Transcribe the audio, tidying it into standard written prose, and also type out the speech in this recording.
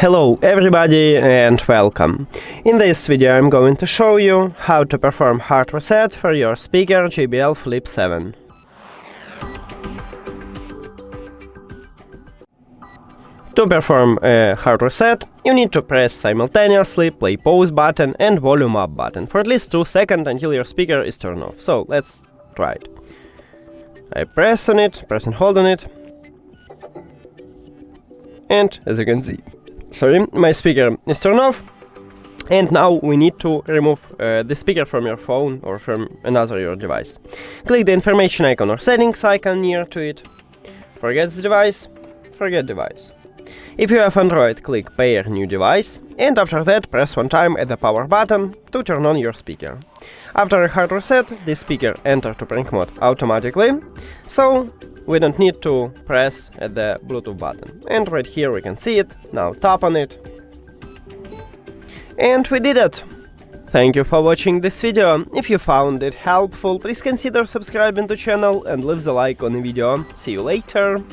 Hello everybody and welcome. In this video I'm going to show you how to perform hard reset for your speaker JBL Flip 7. To perform a hard reset, you need to press simultaneously play pause button and volume up button for at least 2 seconds until your speaker is turned off. So let's try it. I press on it, press and hold on it, and as you can see, my speaker is turned off, and now we need to remove the speaker from your phone or from another your device. Click the information icon or settings icon near to it. Forget the device, forget device. If you have Android, click pair new device, and after that press one time at the power button to turn on your speaker. After a hard reset, the speaker enters to prank mode automatically, so we don't need to press at the Bluetooth button. And right here we can see it. Now tap on it. And we did it! Thank you for watching this video. If you found it helpful, please consider subscribing to the channel and leave the like on the video. See you later!